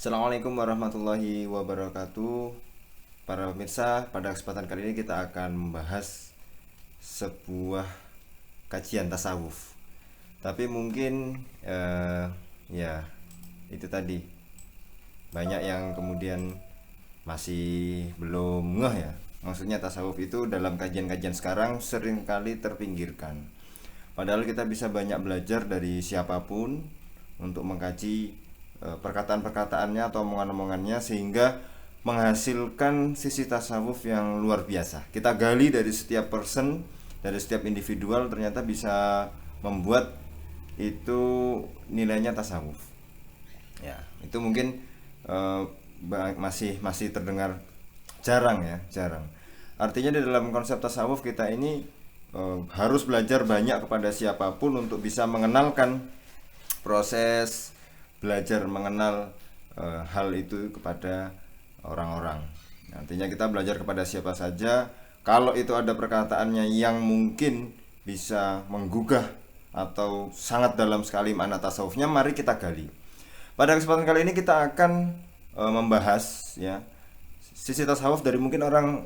Assalamualaikum warahmatullahi wabarakatuh. Para pemirsa, pada kesempatan kali ini kita akan membahas sebuah kajian tasawuf. Tapi mungkin ya itu tadi banyak yang kemudian masih belum ngeh ya. Maksudnya tasawuf itu dalam kajian-kajian sekarang seringkali terpinggirkan. Padahal kita bisa banyak belajar dari siapapun untuk mengkaji perkataan-perkataannya atau omongan-omongannya sehingga menghasilkan sisi tasawuf yang luar biasa. Kita gali dari setiap person, dari setiap individual, ternyata bisa membuat itu nilainya tasawuf. Ya, itu mungkin eh, masih terdengar jarang ya, jarang. Artinya di dalam konsep tasawuf kita ini harus belajar banyak kepada siapapun untuk bisa mengenalkan proses belajar mengenal hal itu kepada orang-orang. Nantinya kita belajar kepada siapa saja. Kalau itu ada perkataannya yang mungkin bisa menggugah atau sangat dalam sekali makna tasawufnya, mari kita gali. Pada kesempatan kali ini kita akan membahas ya sisi tasawuf dari mungkin orang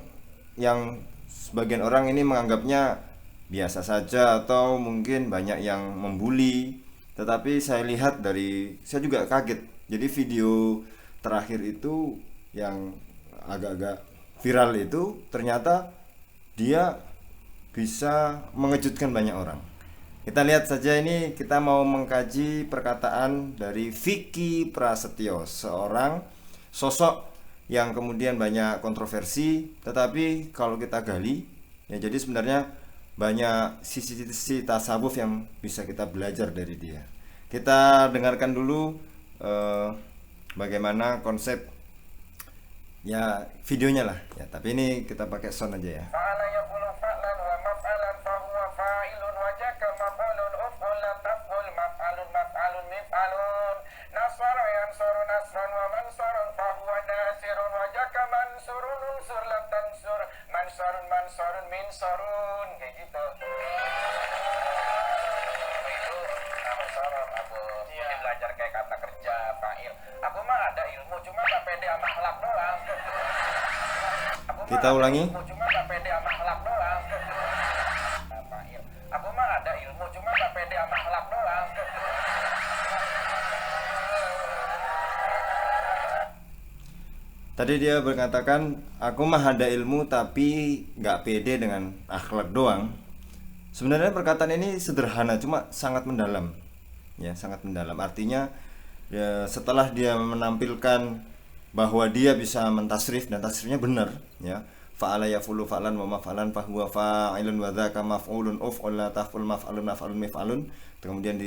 yang sebagian orang ini menganggapnya biasa saja atau mungkin banyak yang membuli. Tetapi saya juga kaget. Jadi video terakhir itu yang agak-agak viral itu ternyata dia bisa mengejutkan banyak orang. Kita lihat saja, ini kita mau mengkaji perkataan dari Vicky Prasetyo, seorang sosok yang kemudian banyak kontroversi, tetapi kalau kita gali ya jadi sebenarnya banyak sisi-sisi tasawuf yang bisa kita belajar dari dia. Kita dengarkan dulu bagaimana konsep ya videonya lah ya, tapi ini kita pakai sound aja ya. Kayak gitu. Itu nama sorot aku. Mungkin belajar kayak kata kerja, fa'il. Aku mah ada ilmu, cuma gak pede sama akhlak doang. Kita ulangi. Cuma gak pede sama akhlak doang. Fa'il. Aku mah ada ilmu, cuma gak pede sama akhlak doang. Tadi dia berkatakan, aku mah ada ilmu tapi nggak pede dengan akhlak doang. Sebenarnya perkataan ini sederhana, cuma sangat mendalam. Ya, sangat mendalam. Artinya ya, setelah dia menampilkan bahwa dia bisa mentasrif dan tasrifnya benar, ya. Fa'ala yafulu fa'lan wa maf'alan fahuwa fa'ilun wa dzaka maf'ulun uf'ul la taf'ul maf'alun maf'alun mif'alun. Kemudian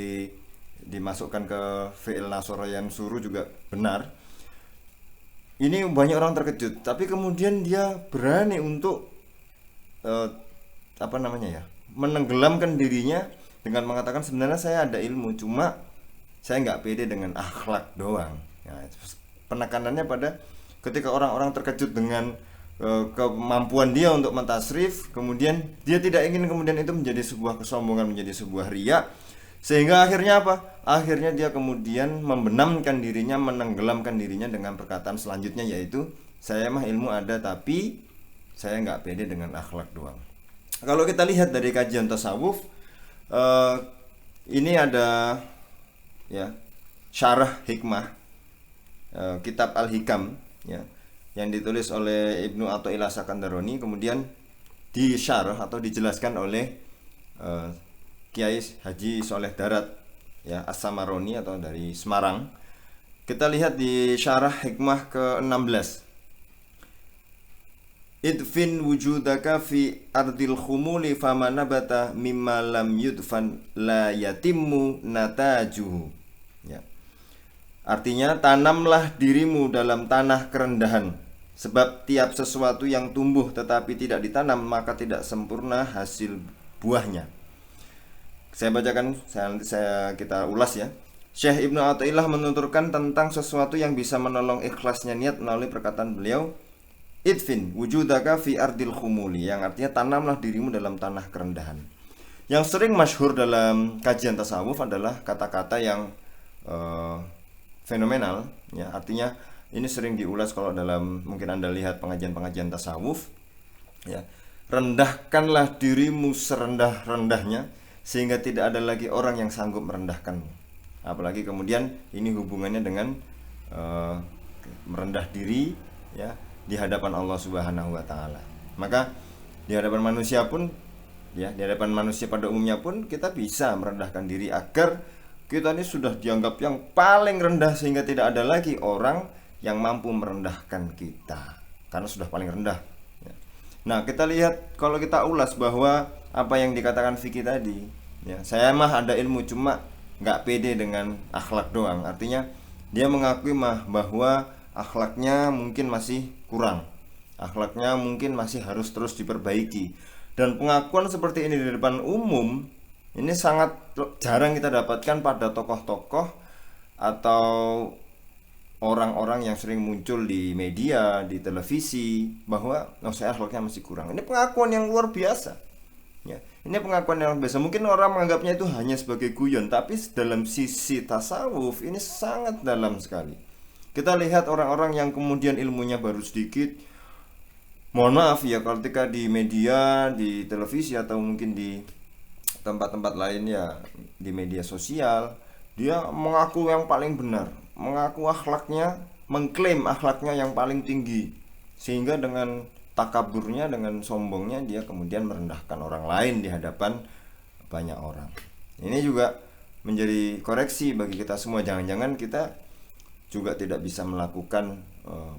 dimasukkan ke fi'il nasara yang suruh juga benar. Ini banyak orang terkejut, tapi kemudian dia berani untuk eh, apa namanya ya, menenggelamkan dirinya dengan mengatakan sebenarnya saya ada ilmu, cuma saya nggak pede dengan akhlak doang. Ya, penekanannya pada ketika orang-orang terkejut dengan kemampuan dia untuk mentasrif, kemudian dia tidak ingin kemudian itu menjadi sebuah kesombongan, menjadi sebuah riya, sehingga akhirnya apa? Akhirnya dia kemudian membenamkan dirinya, menenggelamkan dirinya dengan perkataan selanjutnya, yaitu saya mah ilmu ada tapi saya nggak pede dengan akhlak doang. Kalau kita lihat dari kajian tasawuf, eh, ini ada ya syarah hikmah kitab Al-Hikam ya, yang ditulis oleh Ibnu Athaillah Sakandaroni, kemudian disyarah atau dijelaskan oleh eh, Kiai Haji Soleh Darat ya, As-Samaroni atau dari Semarang. Kita lihat di syarah hikmah ke-16. Idfin wujudaka fi ardil khumuli famanabata mimma lam yudfan la yatimmu natajuhu. Ya. Artinya, tanamlah dirimu dalam tanah kerendahan, sebab tiap sesuatu yang tumbuh tetapi tidak ditanam maka tidak sempurna hasil buahnya. Saya bacakan, kita ulas ya. Syekh Ibnu Athaillah menuturkan tentang sesuatu yang bisa menolong ikhlasnya niat melalui perkataan beliau, idfin wujudaka fi ardil khumuli, yang artinya tanamlah dirimu dalam tanah kerendahan. Yang sering masyhur dalam kajian tasawuf adalah kata-kata yang fenomenal ya. Artinya ini sering diulas kalau dalam, mungkin Anda lihat pengajian-pengajian tasawuf ya. Rendahkanlah dirimu serendah-rendahnya sehingga tidak ada lagi orang yang sanggup merendahkanmu. Apalagi kemudian ini hubungannya dengan merendah diri ya di hadapan Allah Subhanahu wa taala. Maka di hadapan manusia pun ya, di hadapan manusia pada umumnya pun kita bisa merendahkan diri agar kita ini sudah dianggap yang paling rendah sehingga tidak ada lagi orang yang mampu merendahkan kita karena sudah paling rendah ya. Nah, kita lihat kalau kita ulas bahwa apa yang dikatakan Vicky tadi ya, saya mah ada ilmu cuma nggak pede dengan akhlak doang. Artinya dia mengakui bahwa akhlaknya mungkin masih kurang, akhlaknya mungkin masih harus terus diperbaiki. Dan pengakuan seperti ini di depan umum ini sangat jarang kita dapatkan pada tokoh-tokoh atau orang-orang yang sering muncul di media, di televisi, bahwa saya akhlaknya masih kurang. Ini pengakuan yang luar biasa ya. Ini pengakuan yang biasa. Mungkin orang menganggapnya itu hanya sebagai guyon, tapi dalam sisi tasawuf ini sangat dalam sekali. Kita lihat orang-orang yang kemudian ilmunya baru sedikit, mohon maaf ya, ketika di media, di televisi atau mungkin di tempat-tempat lain ya, di media sosial, dia mengaku yang paling benar, mengaku akhlaknya, mengklaim akhlaknya yang paling tinggi, sehingga dengan takaburnya, dengan sombongnya dia kemudian merendahkan orang lain di hadapan banyak orang. Ini juga menjadi koreksi bagi kita semua. Jangan-jangan kita juga tidak bisa melakukan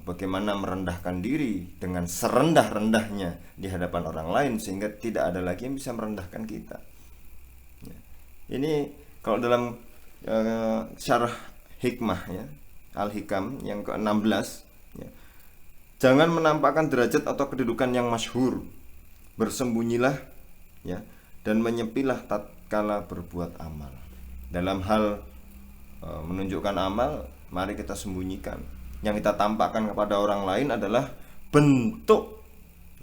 bagaimana merendahkan diri dengan serendah-rendahnya di hadapan orang lain sehingga tidak ada lagi yang bisa merendahkan kita ya. Ini kalau dalam syarah hikmah ya, Al-Hikam yang ke-16 ya. Jangan menampakkan derajat atau kedudukan yang masyhur, bersembunyilah ya, dan menyepilah tatkala berbuat amal. Dalam hal menunjukkan amal, mari kita sembunyikan. Yang kita tampakkan kepada orang lain adalah bentuk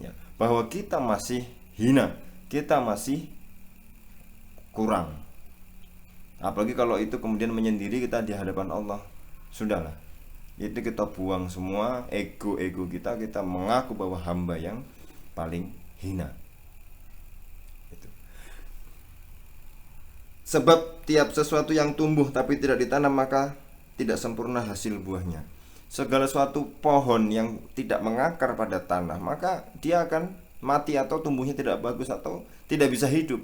ya, bahwa kita masih hina, kita masih kurang. Apalagi kalau itu kemudian menyendiri kita di hadapan Allah, sudahlah, itu kita buang semua ego-ego kita, kita mengaku bahwa hamba yang paling hina. Itu. Sebab tiap sesuatu yang tumbuh tapi tidak ditanam maka tidak sempurna hasil buahnya. Segala suatu pohon yang tidak mengakar pada tanah maka dia akan mati atau tumbuhnya tidak bagus atau tidak bisa hidup.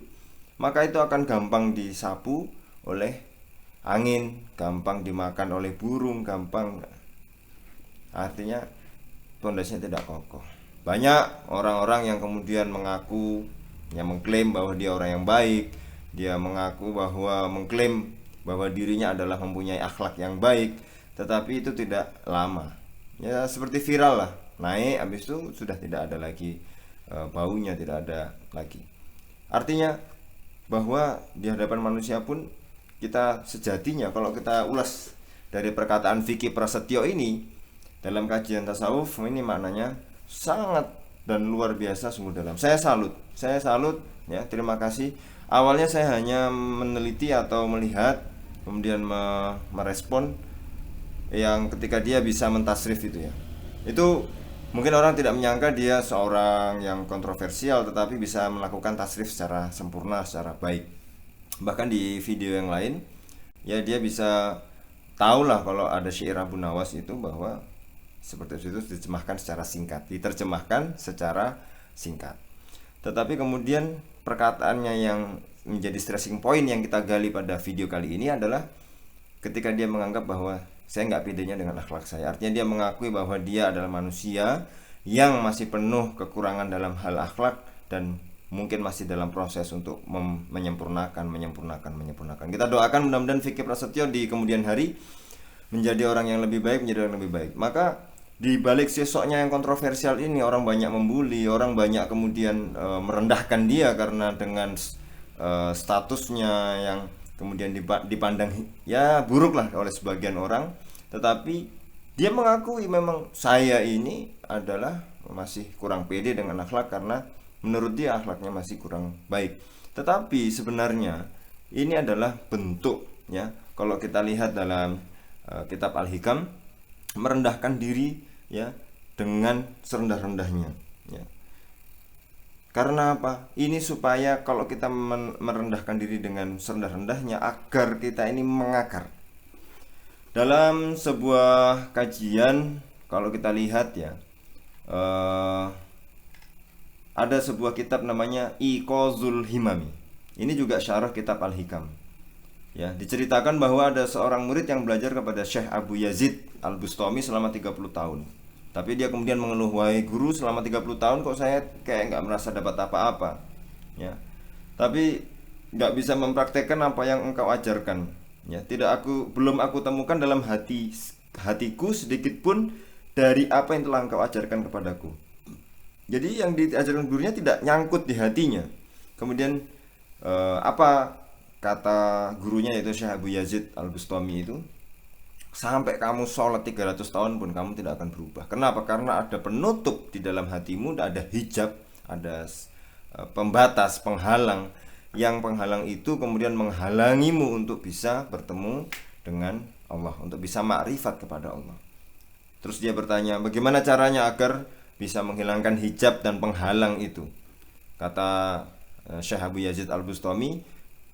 Maka itu akan gampang disapu oleh angin, gampang dimakan oleh burung, gampang, artinya pondasinya tidak kokoh. Banyak orang-orang yang kemudian mengaku, yang mengklaim bahwa dia orang yang baik, dia mengaku bahwa mengklaim bahwa dirinya adalah mempunyai akhlak yang baik, tetapi itu tidak lama ya, seperti viral lah, naik habis itu sudah tidak ada lagi baunya, tidak ada lagi. Artinya bahwa di hadapan manusia pun kita sejatinya, kalau kita ulas dari perkataan Vicky Prasetyo ini dalam kajian tasawuf, ini maknanya sangat dan luar biasa, sungguh dalam. Saya salut ya, terima kasih. Awalnya saya hanya meneliti atau melihat, kemudian merespon yang ketika dia bisa mentasrif itu ya. Itu mungkin orang tidak menyangka dia seorang yang kontroversial, tetapi bisa melakukan tasrif secara sempurna, secara baik. Bahkan di video yang lain ya dia bisa tahulah kalau ada syair Abu Nawas itu bahwa seperti itu diterjemahkan secara singkat. Tetapi kemudian perkataannya yang menjadi stressing point yang kita gali pada video kali ini adalah ketika dia menganggap bahwa saya nggak pedenya dengan akhlak saya. Artinya dia mengakui bahwa dia adalah manusia yang masih penuh kekurangan dalam hal akhlak dan mungkin masih dalam proses untuk menyempurnakan. Kita doakan mudah-mudahan Vicky Prasetyo di kemudian hari menjadi orang yang lebih baik, Maka di balik sosoknya yang kontroversial ini, orang banyak membuli, orang banyak kemudian merendahkan dia karena dengan statusnya yang kemudian dipandang ya buruk lah oleh sebagian orang. Tetapi dia mengakui memang saya ini adalah masih kurang pede dengan akhlak karena menurut dia akhlaknya masih kurang baik. Tetapi sebenarnya ini adalah bentuk ya. Kalau kita lihat dalam kitab Al-Hikam, merendahkan diri ya dengan serendah-rendahnya ya. Karena apa? Ini supaya kalau kita merendahkan diri dengan serendah-rendahnya agar kita ini mengakar. Dalam sebuah kajian kalau kita lihat ya, ada sebuah kitab namanya Iqazul Himami. Ini juga syarah kitab Al-Hikam. Ya, diceritakan bahwa ada seorang murid yang belajar kepada Syekh Abu Yazid Al-Bustami selama 30 tahun. Tapi dia kemudian mengeluh, "Wahai guru, selama 30 tahun kok saya kayak nggak merasa dapat apa-apa." Ya. Tapi nggak bisa mempraktekkan apa yang engkau ajarkan. Ya, belum aku temukan dalam hatiku sedikit pun dari apa yang telah engkau ajarkan kepadaku. Jadi yang diajarkan gurunya tidak nyangkut di hatinya. Kemudian apa kata gurunya, yaitu Syekh Abu Yazid Al-Bustami itu, sampai kamu sholat 300 tahun pun kamu tidak akan berubah. Kenapa? Karena ada penutup di dalam hatimu, ada hijab, ada pembatas, penghalang. Yang penghalang itu kemudian menghalangimu untuk bisa bertemu dengan Allah, untuk bisa makrifat kepada Allah. Terus dia bertanya, bagaimana caranya agar bisa menghilangkan hijab dan penghalang itu? Kata Syekh Abu Yazid Al-Bustami,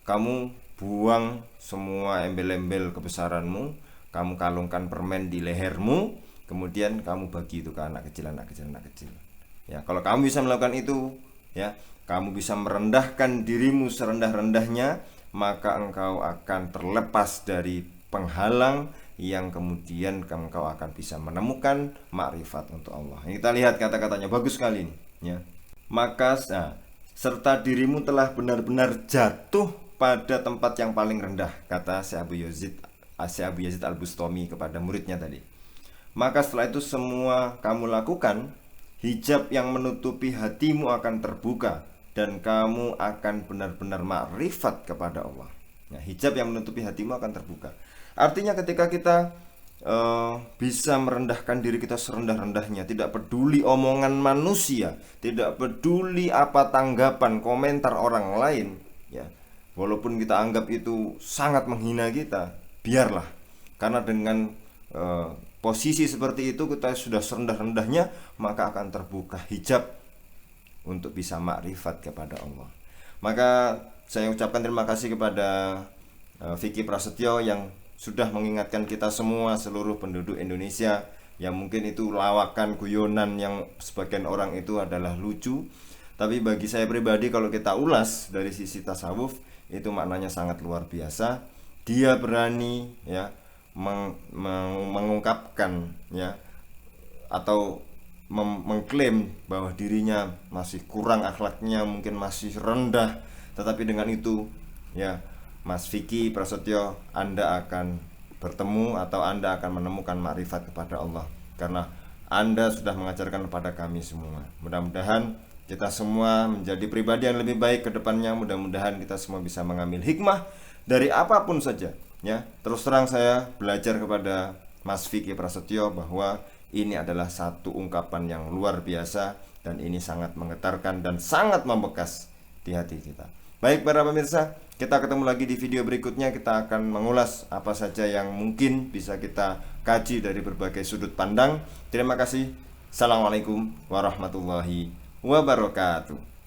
kamu buang semua embel-embel kebesaranmu, kamu kalungkan permen di lehermu, kemudian kamu bagi itu ke anak kecil. Ya, kalau kamu bisa melakukan itu, ya, kamu bisa merendahkan dirimu serendah-rendahnya, maka engkau akan terlepas dari penghalang yang kemudian engkau akan bisa menemukan makrifat untuk Allah. Kita lihat kata-katanya bagus sekali ini, ya. Maka serta dirimu telah benar-benar jatuh pada tempat yang paling rendah, kata Syekh Abu Yazid Al-Bustami kepada muridnya tadi. Maka setelah itu semua kamu lakukan, hijab yang menutupi hatimu akan terbuka dan kamu akan benar-benar makrifat kepada Allah. Nah, hijab yang menutupi hatimu akan terbuka. Artinya ketika kita bisa merendahkan diri kita serendah-rendahnya, tidak peduli omongan manusia, tidak peduli apa tanggapan komentar orang lain, ya, walaupun kita anggap itu sangat menghina kita, biarlah, karena dengan posisi seperti itu kita sudah serendah-rendahnya, maka akan terbuka hijab untuk bisa makrifat kepada Allah. Maka saya ucapkan terima kasih kepada Vicky Prasetyo yang sudah mengingatkan kita semua, seluruh penduduk Indonesia, yang mungkin itu lawakan, guyonan yang sebagian orang itu adalah lucu, tapi bagi saya pribadi kalau kita ulas dari sisi tasawuf, itu maknanya sangat luar biasa. Dia berani ya mengungkapkan ya, atau mengklaim bahwa dirinya masih kurang akhlaknya, mungkin masih rendah, tetapi dengan itu ya, Mas Vicky Prasetyo, Anda akan bertemu atau Anda akan menemukan makrifat kepada Allah, karena Anda sudah mengajarkan kepada kami semua. Mudah-mudahan kita semua menjadi pribadi yang lebih baik ke depannya. Mudah-mudahan kita semua bisa mengambil hikmah dari apapun saja ya. Terus terang saya belajar kepada Mas Vicky Prasetyo bahwa ini adalah satu ungkapan yang luar biasa, dan ini sangat menggetarkan dan sangat membekas di hati kita. Baik para pemirsa, kita ketemu lagi di video berikutnya. Kita akan mengulas apa saja yang mungkin bisa kita kaji dari berbagai sudut pandang. Terima kasih. Assalamualaikum warahmatullahi wabarakatuh.